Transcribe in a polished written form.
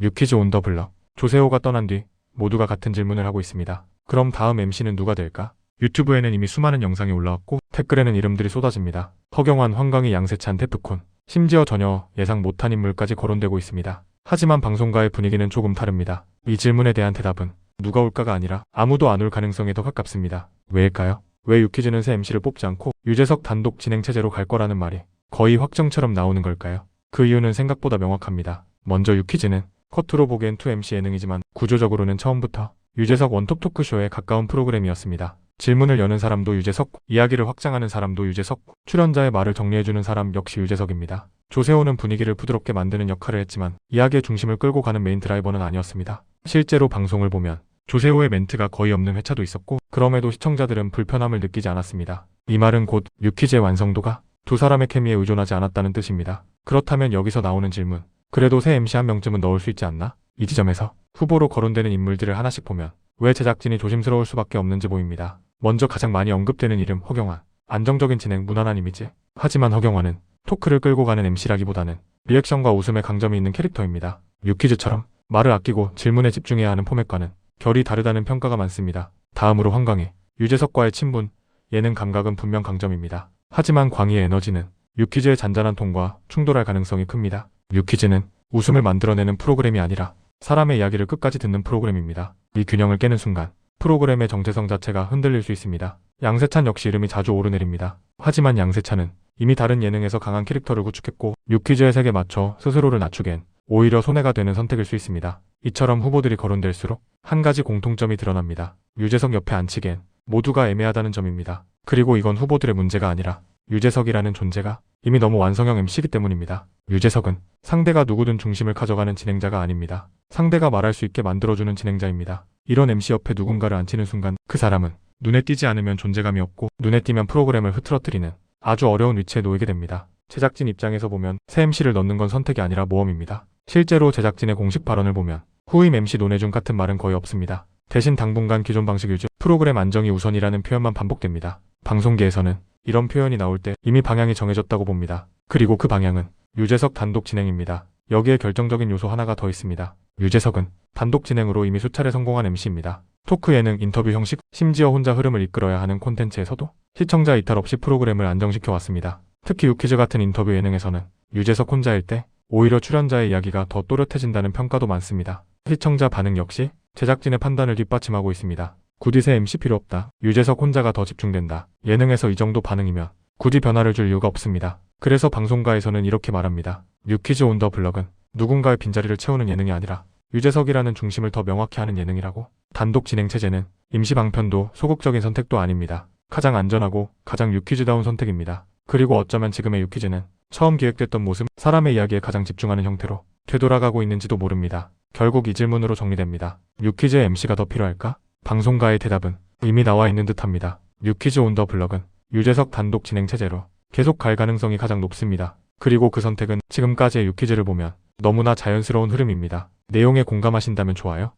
뉴퀴즈 온 더 블럭. 조세호가 떠난 뒤 모두가 같은 질문을 하고 있습니다. 그럼 다음 MC는 누가 될까? 유튜브에는 이미 수많은 영상이 올라왔고 댓글에는 이름들이 쏟아집니다. 허경환, 황광희, 양세찬, 테프콘, 심지어 전혀 예상 못한 인물까지 거론되고 있습니다. 하지만 방송가의 분위기는 조금 다릅니다. 이 질문에 대한 대답은 누가 올까가 아니라 아무도 안 올 가능성에 더 가깝습니다. 왜일까요? 왜 유퀴즈는 새 MC를 뽑지 않고 유재석 단독 진행 체제로 갈 거라는 말이 거의 확정처럼 나오는 걸까요? 그 이유는 생각보다 명확합니다. 먼저 유퀴즈는 겉으로 보기엔 2MC 예능이지만 구조적으로는 처음부터 유재석 원톱 토크쇼에 가까운 프로그램이었습니다. 질문을 여는 사람도 유재석, 이야기를 확장하는 사람도 유재석, 출연자의 말을 정리해주는 사람 역시 유재석입니다. 조세호는 분위기를 부드럽게 만드는 역할을 했지만 이야기의 중심을 끌고 가는 메인 드라이버는 아니었습니다. 실제로 방송을 보면 조세호의 멘트가 거의 없는 회차도 있었고 그럼에도 시청자들은 불편함을 느끼지 않았습니다. 이 말은 곧 유퀴즈의 완성도가 두 사람의 케미에 의존하지 않았다는 뜻입니다. 그렇다면 여기서 나오는 질문, 그래도 새 MC 한 명쯤은 넣을 수 있지 않나? 이 지점에서 후보로 거론되는 인물들을 하나씩 보면 왜 제작진이 조심스러울 수밖에 없는지 보입니다. 먼저 가장 많이 언급되는 이름 허경환. 안정적인 진행, 무난한 이미지. 하지만 허경환은 토크를 끌고 가는 MC라기보다는 리액션과 웃음의 강점이 있는 캐릭터입니다. 유퀴즈처럼 말을 아끼고 질문에 집중해야 하는 포맷과는 결이 다르다는 평가가 많습니다. 다음으로 황광희. 유재석과의 친분, 예능 감각은 분명 강점입니다. 하지만 광희의 에너지는 유퀴즈의 잔잔한 톤과 충돌할 가능성이 큽니다. 유퀴즈는 웃음을 만들어내는 프로그램이 아니라 사람의 이야기를 끝까지 듣는 프로그램입니다. 이 균형을 깨는 순간 프로그램의 정체성 자체가 흔들릴 수 있습니다. 양세찬 역시 이름이 자주 오르내립니다. 하지만 양세찬은 이미 다른 예능에서 강한 캐릭터를 구축했고 유퀴즈의 색에 맞춰 스스로를 낮추기엔 오히려 손해가 되는 선택일 수 있습니다. 이처럼 후보들이 거론될수록 한 가지 공통점이 드러납니다. 유재석 옆에 앉히기엔 모두가 애매하다는 점입니다. 그리고 이건 후보들의 문제가 아니라 유재석이라는 존재가 이미 너무 완성형 MC이기 때문입니다. 유재석은 상대가 누구든 중심을 가져가는 진행자가 아닙니다. 상대가 말할 수 있게 만들어주는 진행자입니다. 이런 MC 옆에 누군가를 앉히는 순간 그 사람은 눈에 띄지 않으면 존재감이 없고 눈에 띄면 프로그램을 흐트러뜨리는 아주 어려운 위치에 놓이게 됩니다. 제작진 입장에서 보면 새 MC를 넣는 건 선택이 아니라 모험입니다. 실제로 제작진의 공식 발언을 보면 후임 MC 논의 중 같은 말은 거의 없습니다. 대신 당분간 기존 방식 유지, 프로그램 안정이 우선이라는 표현만 반복됩니다. 방송계에서는 이런 표현이 나올 때 이미 방향이 정해졌다고 봅니다. 그리고 그 방향은 유재석 단독 진행입니다. 여기에 결정적인 요소 하나가 더 있습니다. 유재석은 단독 진행으로 이미 수차례 성공한 MC입니다. 토크 예능, 인터뷰 형식, 심지어 혼자 흐름을 이끌어야 하는 콘텐츠에서도 시청자 이탈 없이 프로그램을 안정시켜 왔습니다. 특히 유퀴즈 같은 인터뷰 예능에서는 유재석 혼자일 때 오히려 출연자의 이야기가 더 또렷해진다는 평가도 많습니다. 시청자 반응 역시 제작진의 판단을 뒷받침하고 있습니다. 굳이 새 MC 필요 없다. 유재석 혼자가 더 집중된다. 예능에서 이 정도 반응이면 굳이 변화를 줄 이유가 없습니다. 그래서 방송가에서는 이렇게 말합니다. 유퀴즈 온 더 블럭은 누군가의 빈자리를 채우는 예능이 아니라 유재석이라는 중심을 더 명확히 하는 예능이라고. 단독 진행 체제는 임시 방편도 소극적인 선택도 아닙니다. 가장 안전하고 가장 유퀴즈다운 선택입니다. 그리고 어쩌면 지금의 유퀴즈는 처음 기획됐던 모습, 사람의 이야기에 가장 집중하는 형태로 되돌아가고 있는지도 모릅니다. 결국 이 질문으로 정리됩니다. 유퀴즈의 MC가 더 필요할까? 방송가의 대답은 이미 나와 있는 듯합니다. 유퀴즈 온 더 블럭은 유재석 단독 진행 체제로 계속 갈 가능성이 가장 높습니다. 그리고 그 선택은 지금까지의 유퀴즈를 보면 너무나 자연스러운 흐름입니다. 내용에 공감하신다면 좋아요.